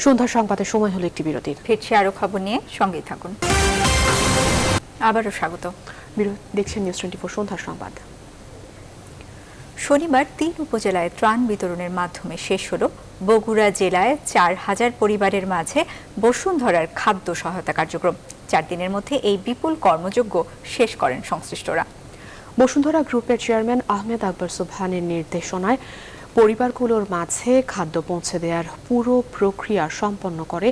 সন্ধ্যা সংবাদের সময় হলো একটি বিরতি। ফিরছি আরো খবর নিয়ে, সঙ্গেই থাকুন। আবারও স্বাগত। দেখছেন নিউজ 24 সন্ধ্যা সংবাদ। শনিবার 3 উপজেলায় ত্রাণ বিতরণের মাধ্যমে শেষ হলো বগুড়া জেলায় 4000 পরিবারের মাঝে বসুন্ধরার খাদ্য সহায়তা কার্যক্রম। 4 দিনের মধ্যে এই বিপুল কর্মযজ্ঞ শেষ করেন সংশ্লিষ্টরা। বসুন্ধরা গ্রুপের চেয়ারম্যান আহমেদ আকবর সুবহানের নির্দেশনায় পরিবারগুলোর মাঝে খাদ্য পৌঁছে দেওয়ার পুরো প্রক্রিয়া সম্পন্ন করে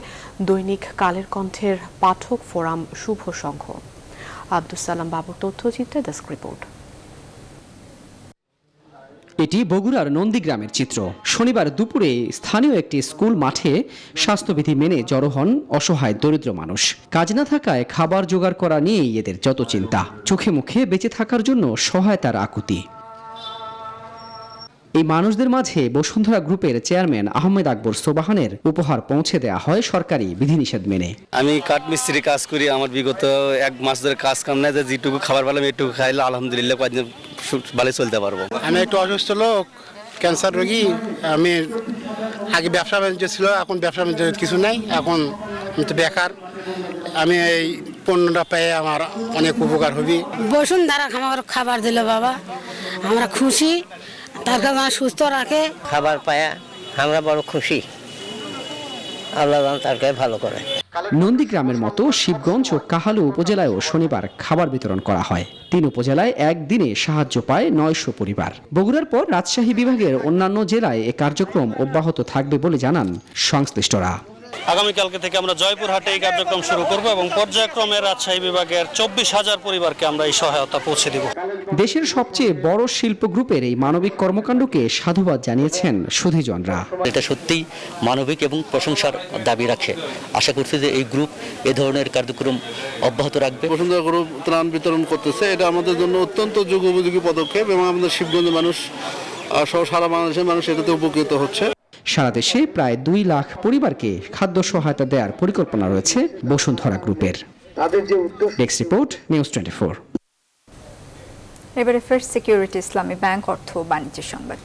দৈনিক কালের কণ্ঠের পাঠক ফোরাম শুভ সংঘ। আব্দুস সালাম বাবুর তথ্যচিত্রে ডেস্ক রিপোর্ট। এটি বগুড়ার নন্দীগ্রামের চিত্র। শনিবার দুপুরে স্থানীয় একটি স্কুল মাঠে স্বাস্থ্যবিধি মেনে জড়ো হন অসহায় দরিদ্র মানুষ। কাজ না থাকায় খাবার জোগাড় করা নিয়েই এদের যত চিন্তা। চোখে মুখে বেঁচে থাকার জন্য সহায়তার আকুতি। এই মানুষদের মাঝে বসুন্ধরা গ্রুপের চেয়ারম্যান আহমেদ আকবর সোবাহানের উপহার পৌঁছে দেওয়া হয় সরকারি বিধিনিষেধ মেনে। আমি কাঠমিস্ত্রি কাজ করি, আমার বিগত 1 মাস ধরে কাজ কাম নাই, যেটুকু খাবার পেলাম এটুকু খাইলে আলহামদুলিল্লাহ কয়েকদিন ভালো চলতে পারবো। আমি একটু অসুস্থ লোক, ক্যান্সার রোগী। আমি আগে ব্যবসা বাণিজ্য ছিল, এখন ব্যবসা বাণিজ্য কিছু নাই, এখন আমি তো বেকার। আমি এই পণ্যটা পেয়ে আমার অনেক উপকার হবে। বসুন্ধরা আমার খাবার দিল বাবা, আমরা খুশি। তার কাছে সুস্থ রাখে, খাবার পায়া আমরা বড় খুশি। আল্লাহ তারকে ভালো করে। নন্দীগ্রামের মতো শিবগঞ্জ ও কাহালু উপজেলায়ও শনিবার খাবার বিতরণ করা হয়। 3 উপজেলায় একদিনে সাহায্য পায় 900 পরিবার। বগুড়ার পর রাজশাহী বিভাগের অন্যান্য জেলায় এ কার্যক্রম অব্যাহত থাকবে বলে জানান সংশ্লিষ্টরা। আগামীকালকে থেকে আমরা জয়পুরহাটে এই কার্যক্রম শুরু করব এবং পর্যায়ক্রমে রাজশাহী বিভাগের 24,000 পরিবারকে আমরা এই সহায়তা পৌঁছে দেব। দেশের সবচেয়ে বড় শিল্প গ্রুপের এই মানবিক কর্মকাণ্ডকে সাধুবাদ জানিয়েছেন সুধীজনরা। এটা সত্যিই মানবিক এবং প্রশংসার দাবি রাখে। আশা করছি যে এই গ্রুপ এ ধরনের কার্যক্রম অব্যাহত রাখবে। বসুন্ধরা গ্রুপ ত্রাণ বিতরণ করতেছে, এটা আমাদের জন্য অত্যন্ত যুগোপযোগী পদক্ষেপ এবং আমাদের শিবগঞ্জের মানুষ সহ সারা বাংলাদেশের মানুষ এটাতে উপকৃত হচ্ছে। সারা দেশে প্রায় 2 লাখ পরিবারকে খাদ্য সহায়তা দেওয়ার পরিকল্পনা রয়েছে বসুন্ধরা গ্রুপের। Desk report, news 24। এবারে ফার্স্ট সিকিউরিটি ইসলামী ব্যাংক অর্থ ও বাণিজ্য সংবাদ।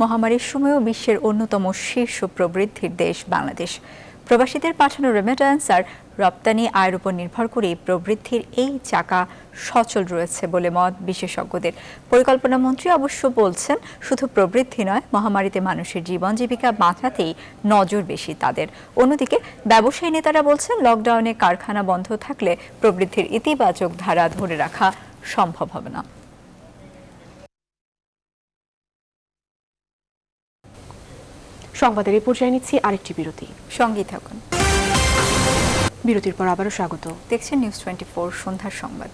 মহামারীর সময়ও বিশ্বের অন্যতম শীর্ষ প্রবৃদ্ধির দেশ বাংলাদেশ। প্রবাসীদের পাঠানো রেমিট্যান্স আর রপ্তানি আয়ের উপর নির্ভর করে প্রবৃদ্ধির এই চাকা সচল রয়েছে বলে মত বিশেষজ্ঞদের। পরিকল্পনা মন্ত্রী অবশ্য বলছেন, শুধু প্রবৃদ্ধি নয়, মহামারীতে মানুষের জীবন জীবিকা বাঁচাতেই নজর বেশি তাদের। অন্যদিকে ব্যবসায়ী নেতারা বলছেন, লকডাউনে কারখানা বন্ধ থাকলে প্রবৃদ্ধির ইতিবাচক ধারা ধরে রাখা সম্ভব হবে না। সংবাদের এই পর্যায়ে নিচ্ছি আরেকটি বিরতি। সঙ্গেই থাকুন। বিরতির পর আবারও স্বাগত। দেখছেন নিউজ 24 সন্ধ্যার সংবাদ।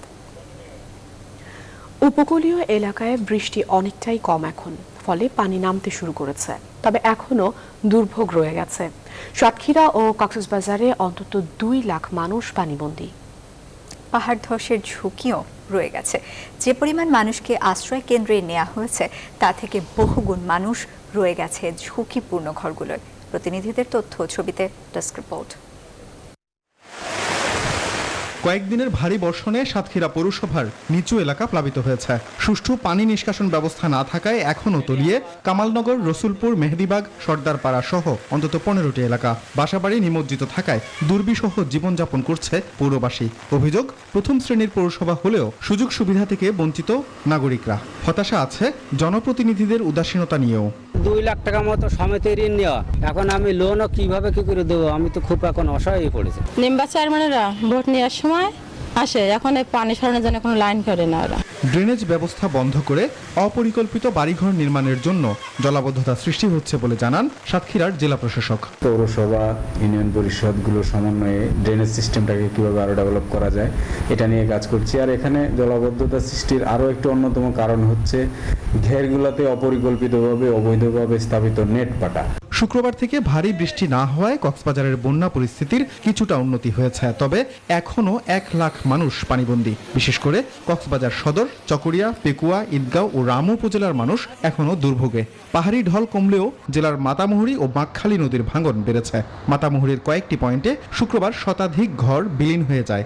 উপকূলীয় এলাকায় বৃষ্টি অনেকটাই কম এখন, ফলে পানি নামতে শুরু করেছে, তবে এখনো দুর্ভোগ রয়ে গেছে। সাতক্ষীরা ও কক্সবাজারে অন্তত 2 লাখ মানুষ পানিবন্দী। পাহাড় ধসের ঝুঁকিও রয়ে গেছে। যে পরিমাণ মানুষকে আশ্রয় কেন্দ্রে নেওয়া হয়েছে তা থেকে বহুগুণ মানুষ রয়ে গেছে ঝুঁকিপূর্ণ ঘরগুলোয়। প্রতিনিধিদের তথ্য, ছবিতে ডেস্ক রিপোর্ট। কয়েকদিনের ভারী বর্ষণে সাতক্ষীরা পৌরসভার নিচু এলাকা প্লাবিত হয়েছে। সুষ্ঠু পানি নিষ্কাশন ব্যবস্থা না থাকায় এখনও তলিয়ে কামালনগর, রসুলপুর, মেহেদিবাগ, সর্দারপাড়া সহ অন্তত 15টি এলাকা। বাসাবাড়ি নিমজ্জিত থাকায় দুর্বিষহ জীবনযাপন করছে পৌরবাসী। অভিযোগ, প্রথম শ্রেণীর পৌরসভা হলেও সুযোগ সুবিধা থেকে বঞ্চিত নাগরিকরা। হতাশা আছে জনপ্রতিনিধিদের উদাসীনতা নিয়েও। 2 লাখ টাকা মতো সমিতির ঋণ নেওয়া, এখন আমি লোনও কিভাবে কি করে দেবো, আমি তো খুব এখন অসহায় হয়ে পড়েছি। মেম্বার চেয়ারম্যানেরা ভোট নেওয়ার সময় আসে, এখন এই পানি সরানোর জন্য কোনো লাইন করে না ওরা। ড্রেনেজ ব্যবস্থা বন্ধ করে অপরিকল্পিত বাড়িঘর নির্মাণের জন্য জলাবদ্ধতা সৃষ্টি হচ্ছে বলে জানান সাতক্ষীরার জেলা প্রশাসক। পৌরসভা, ইউনিয়ন পরিষদগুলোর সমন্বয়ে ড্রেনেজ সিস্টেমটাকে কিভাবে আরো ডেভেলপ করা যায় এটা নিয়ে কাজ করছি। আর এখানে জলাবদ্ধতা সৃষ্টির আরো একটি অন্যতম কারণ হচ্ছে ঘেরগুলোতে অপরিকল্পিতভাবে অবৈধভাবে স্থাপিত নেট পাটা। শুক্রবার থেকে ভারী বৃষ্টি না হওয়ায় কক্সবাজারের বন্যা পরিস্থিতির কিছুটা উন্নতি হয়েছে, তবে এখনও 1 লাখ মানুষ পানিবন্দী। বিশেষ করে কক্সবাজার সদর, চকরিয়া, পেকুয়া, ঈদগাঁও ও রামু উপজেলার মানুষ এখনও দুর্ভোগে। পাহাড়ি ঢল কমলেও জেলার মাতামুহুরী ও বাঁকখালী নদীর ভাঙন বেড়েছে। মাতামুহুরীর কয়েকটি পয়েন্টে শুক্রবার শতাধিক ঘর বিলীন হয়ে যায়।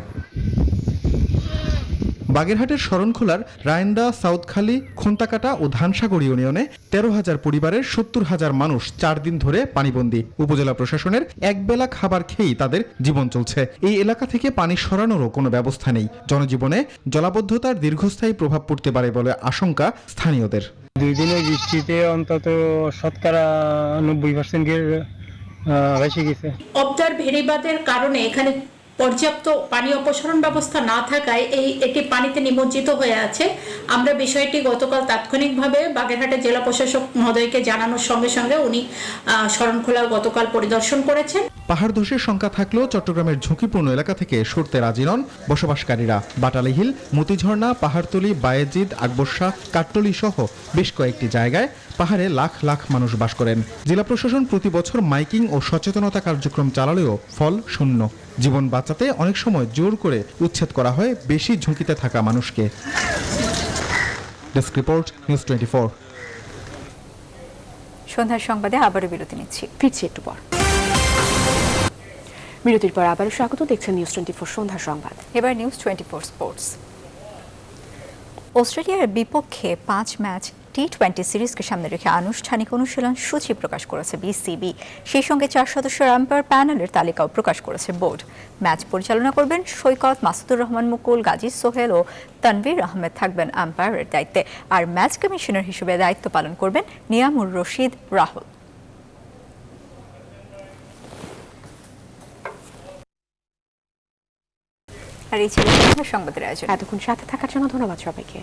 বাগেরহাটের শরণখোলার রায়ন্দা, সাউথখালী, খুন্তাকাটা ও ধানসাগর ইউনিয়নে 13,000 পরিবারের 70,000 মানুষ 4 দিন ধরে পানিবন্দী। উপজেলা প্রশাসনের একবেলা খাবার খেয়েই তাদের জীবন চলছে। এই এলাকা থেকে পানি সরানোরও কোনো ব্যবস্থা নেই। জনজীবনে জলাবদ্ধতার দীর্ঘস্থায়ী প্রভাব পড়তে পারে বলে আশঙ্কা স্থানীয়দের। 2 দিনের বৃষ্টিতে অন্তত শতকরা 90% ভেসে গেছে। অবদার ভেরিবাদের কারণে এখানে পর্যাপ্ত পানি অপসারণ ব্যবস্থা না থাকায় এটি পানিতে নিমজ্জিত হয়ে আছে। আমরা বিষয়টি গতকাল তাৎক্ষণিকভাবে বাগেরহাটের জেলা প্রশাসক মহোদয়কে জানানোর সঙ্গে সঙ্গে উনি শরণখোলা গতকাল পরিদর্শন করেছেন। পাহাড় ধসের শঙ্কা থাকলেও চট্টগ্রামের ঝুঁকিপূর্ণ এলাকা থেকে সরতে রাজি নন বসবাসকারীরা। বাটালিহিল, মতিঝর্ণা, পাহাড়তলী, বায়েজিদ, আকবরশাহ, কাট্টলি সহ বেশ কয়েকটি জায়গায় পাহাড়ে লাখ লাখ মানুষ বাস করেন। জেলা প্রশাসন প্রতি বছর মাইকিং ও সচেতনতা কার্যক্রম চালালেও ফল শূন্য। জীবন বাঁচাতে অনেক সময় জোর করে উচ্ছেদ করা হয় বেশি ঝুঁকিতে থাকা মানুষকে। Desk report, news 24। সন্ধ্যার সংবাদে আবারও বিরতি নিচ্ছি, ফিরছি একটু পর। বিরতির পর আবারও স্বাগত। দেখছেন নিউজ 24 সন্ধ্যার সংবাদ। এবার নিউজ 24 স্পোর্টস। অস্ট্রেলিয়ার বিপক্ষে 5 ম্যাচ টি20 সিরিজকে সামনে রেখে আনুষ্ঠানিক অনুশীলন সূচি প্রকাশ করেছে বিসিবি। সেই সঙ্গে 4 সদস্যের আম্পায়ার প্যানেলের তালিকাও প্রকাশ করেছে বোর্ড। ম্যাচ পরিচালনা করবেন সৈকত, মাসুদুর রহমান মুকুল, গাজী সোহেল ও তানভীর আহমেদ থাকবেন আম্পায়ারের দায়িত্বে। আর ম্যাচ কমিশনার হিসেবে দায়িত্ব পালন করবেন নিয়ামুর রশিদ রাহুল। আর এই ছিল সংবাদের আয়োজন। এতক্ষণ সাথে থাকার জন্য ধন্যবাদ সবাইকে।